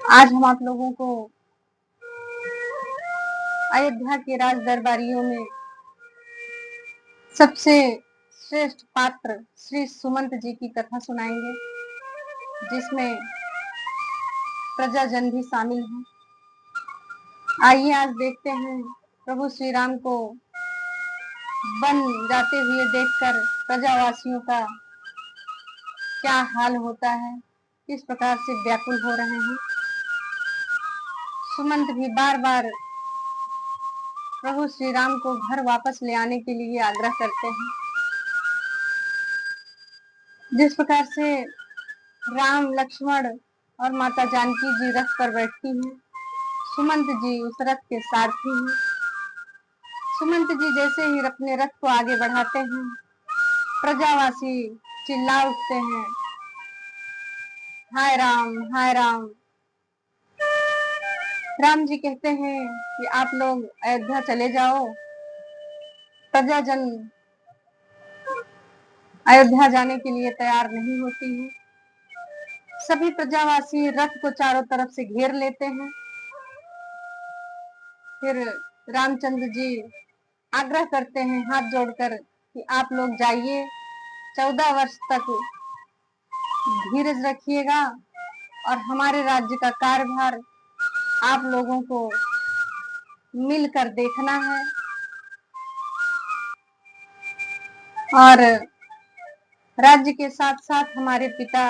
आज हम आप लोगों को अयोध्या के राज दरबारियों में सबसे श्रेष्ठ पात्र श्री सुमंत जी की कथा सुनाएंगे, जिसमें प्रजाजन भी शामिल हैं। आइए आज देखते हैं प्रभु श्री राम को वन जाते हुए देखकर प्रजावासियों का क्या हाल होता है, किस प्रकार से व्याकुल हो रहे हैं। सुमंत भी बार बार प्रभु श्री राम को घर वापस ले आने के लिए आग्रह करते हैं। जिस प्रकार से राम, लक्ष्मण और माता जानकी जी रथ पर बैठती हैं, सुमंत जी उस रथ के सारथी हैं। सुमंत जी जैसे ही अपने रथ को आगे बढ़ाते हैं, प्रजावासी चिल्ला उठते हैं, हाय राम, हाय राम। राम जी कहते हैं कि आप लोग अयोध्या चले जाओ। प्रजाजन अयोध्या जाने के लिए तैयार नहीं होती है। सभी प्रजावासी रथ को चारों तरफ से घेर लेते हैं। फिर रामचंद्र जी आग्रह करते हैं हाथ जोड़कर कि आप लोग जाइए, 14 वर्ष तक धीरज रखिएगा और हमारे राज्य का कार्यभार आप लोगों को मिलकर देखना है। और राज्य के साथ साथ हमारे पिता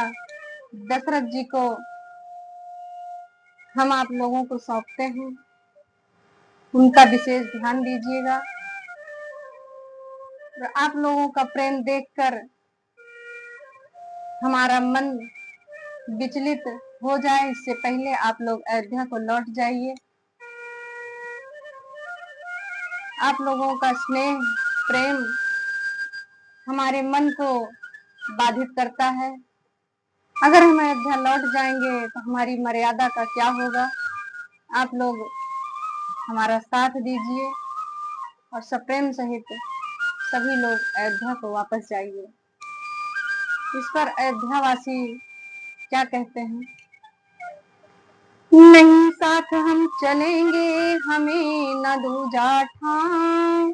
दशरथ जी को हम आप लोगों को सौंपते हैं, उनका विशेष ध्यान दीजिएगा। और आप लोगों का प्रेम देखकर हमारा मन विचलित हो जाए, इससे पहले आप लोग अयोध्या को लौट जाइए। आप लोगों का स्नेह, प्रेम हमारे मन को बाधित करता है। अगर हम अयोध्या लौट जाएंगे तो हमारी मर्यादा का क्या होगा। आप लोग हमारा साथ दीजिए और सप्रेम सहित सभी लोग अयोध्या को वापस जाइए। इस पर अयोध्यावासी क्या कहते हैं, नहीं साथ हम चलेंगे, हमें न दूजा ठाव।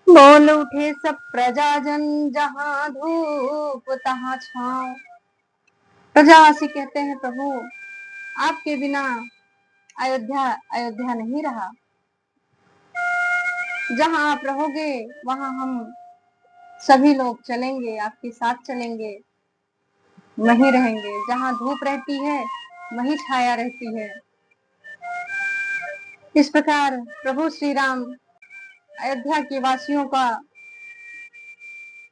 बोल उठे सब प्रजाजन, जहां धूप तहां छांव। प्रजावासी कहते हैं प्रभु, आपके बिना अयोध्या अयोध्या नहीं रहा। जहां आप रहोगे वहां हम सभी लोग चलेंगे, आपके साथ चलेंगे, वहीं रहेंगे। जहां धूप रहती है वहीं छाया रहती है। इस प्रकार प्रभु श्री राम अयोध्या के वासियों का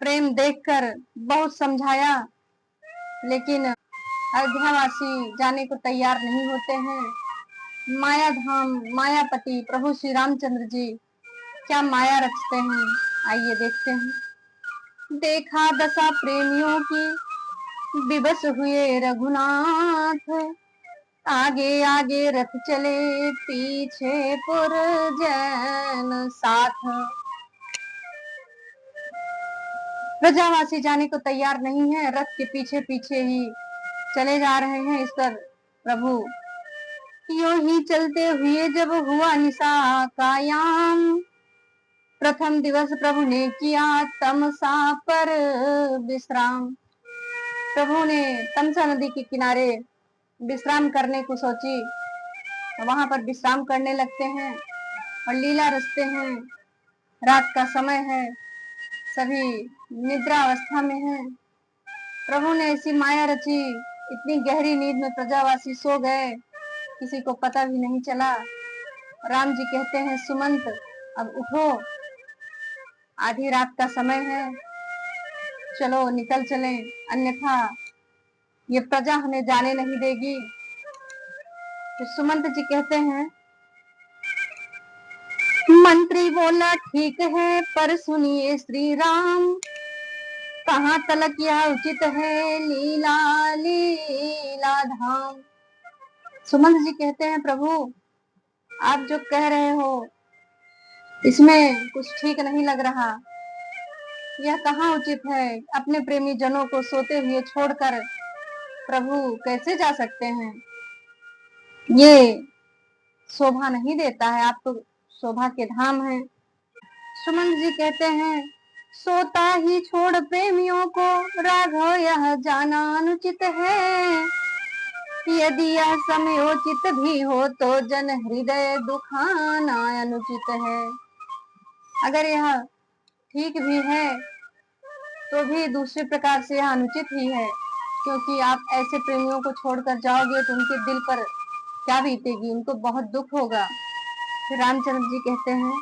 प्रेम देखकर बहुत समझाया, लेकिन अयोध्यावासी जाने को तैयार नहीं होते हैं। माया धाम मायापति प्रभु श्री रामचंद्र जी क्या माया रचते हैं, आइए देखते हैं। देखा दशा प्रेमियों की, विवश हुए रघुनाथ। आगे आगे रथ चले, पीछे पुरजन साथ। प्रजावासी जाने को तैयार नहीं है, रथ के पीछे पीछे ही चले जा रहे हैं। इस पर प्रभु यूं ही चलते हुए जब हुआ निशा का याम, प्रथम दिवस प्रभु ने किया तमसा पर विश्राम। प्रभु ने तमसा नदी के किनारे विश्राम करने को सोची, वहां पर विश्राम करने लगते हैं और लीला रचते हैं। रात का समय है, सभी निद्रा अवस्था में हैं। प्रभु ने ऐसी माया रची, इतनी गहरी नींद में प्रजावासी सो गए, किसी को पता भी नहीं चला। राम जी कहते हैं, सुमंत अब उठो, आधी रात का समय है, चलो निकल चलें, अन्यथा ये प्रजा हमें जाने नहीं देगी। तो सुमंत जी कहते हैं, मंत्री बोला ठीक है, पर सुनिए श्री राम, कहाँ तलक यह उचित है, लीला लीला धाम। सुमंत जी कहते हैं, प्रभु आप जो कह रहे हो इसमें कुछ ठीक नहीं लग रहा। यह कहाँ उचित है, अपने प्रेमी जनों को सोते हुए छोड़कर प्रभु कैसे जा सकते हैं। ये शोभा नहीं देता है। आप तो शोभा के धाम हैं। सुमन जी कहते हैं, सोता ही छोड़ प्रेमियों को राघव यह जाना अनुचित है। यदि यह समयोचित भी हो तो जन हृदय दुखाना अनुचित है। अगर यह ठीक भी है तो भी दूसरे प्रकार से यह अनुचित ही है, क्योंकि आप ऐसे प्रेमियों को छोड़कर जाओगे तो उनके दिल पर क्या बीतेगी, उनको बहुत दुख होगा। फिर रामचंद्र जी कहते हैं,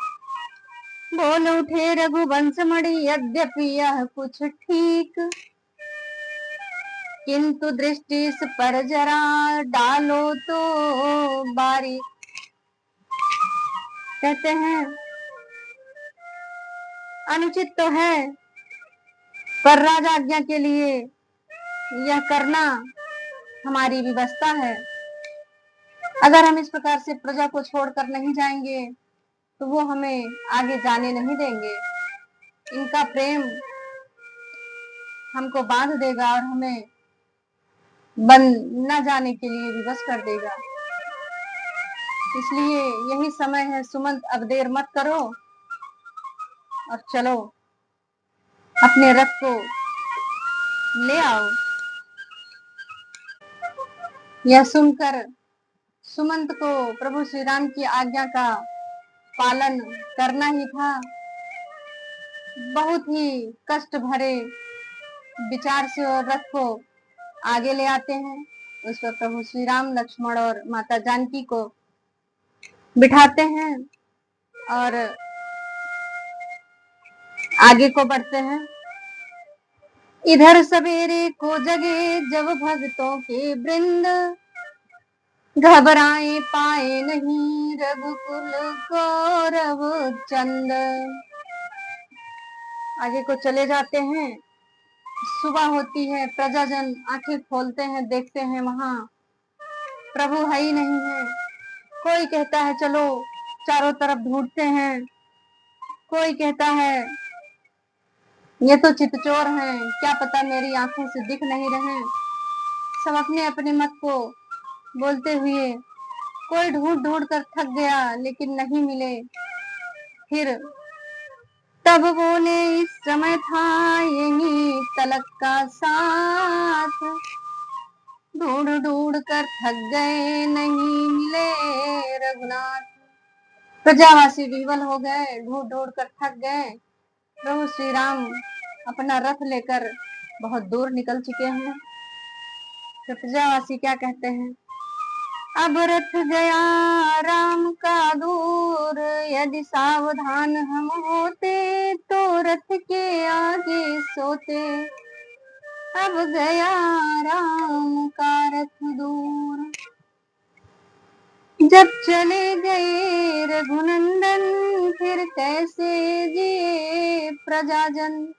बोल उठे रघुवंश मणि यद्यपि यह कुछ ठीक, किंतु दृष्टि इस पर जरा डालो तो बारीक। कहते हैं अनुचित तो है, पर राजा आज्ञा के लिए यह करना हमारी व्यवस्था है। अगर हम इस प्रकार से प्रजा को छोड़कर नहीं जाएंगे तो वो हमें आगे जाने नहीं देंगे। इनका प्रेम हमको बांध देगा और हमें बन न जाने के लिए विवश कर देगा। इसलिए यही समय है सुमंत, अब देर मत करो और चलो अपने रथ को ले आओ। यह सुनकर सुमंत को प्रभु श्री राम की आज्ञा का पालन करना ही था। बहुत ही कष्ट भरे विचार से और रथ को आगे ले आते हैं। उस पर प्रभु श्री राम, लक्ष्मण और माता जानकी को बिठाते हैं और आगे को बढ़ते हैं। इधर सवेरे को जगे जब भक्तों के वृंद, घबराए पाए नहीं रघुकुल गौरव चंद। आगे को चले जाते हैं। सुबह होती है, प्रजाजन आंखें खोलते हैं, देखते हैं वहां प्रभु है ही नहीं है। कोई कहता है चलो चारों तरफ ढूंढते हैं, कोई कहता है ये तो चितचोर हैं, क्या पता मेरी आंखों से दिख नहीं रहे। सब अपने अपने मत को बोलते हुए कोई ढूंढ ढूंढ कर थक गया लेकिन नहीं मिले। फिर तब बोले इस समय था यही तलक का साथ, ढूंढ ढूंढ कर थक गए नहीं मिले रघुनाथ। प्रजावासी विवल हो गए, ढूंढ ढूंढ कर थक गए। प्रभु श्री राम अपना रथ लेकर बहुत दूर निकल चुके हैं। तो प्रजावासी क्या कहते हैं, अब रथ गया राम का दूर, यदि सावधान हम होते तो रथ के आगे सोते। अब गया राम का रथ दूर, जब चले गए रघुनंदन फिर कैसे जिए प्रजाजन।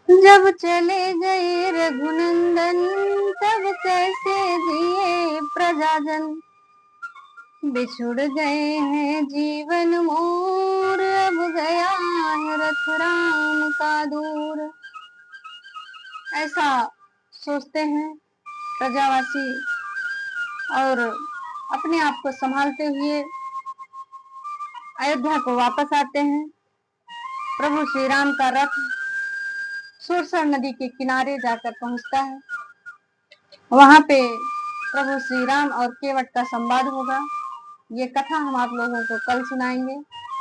जब चले गए रघुनंदन तब कैसे जिए प्रजाजन। बिछुड़ गए हैं जीवन मोर, अब गया है रथ राम का दूर। ऐसा सोचते हैं प्रजावासी और अपने आप को संभालते हुए अयोध्या को वापस आते हैं। प्रभु श्री राम का रथ सुरसर नदी के किनारे जाकर पहुंचता है। वहां पे प्रभु श्री राम और केवट का संवाद होगा। ये कथा हम आप लोगों को कल सुनाएंगे।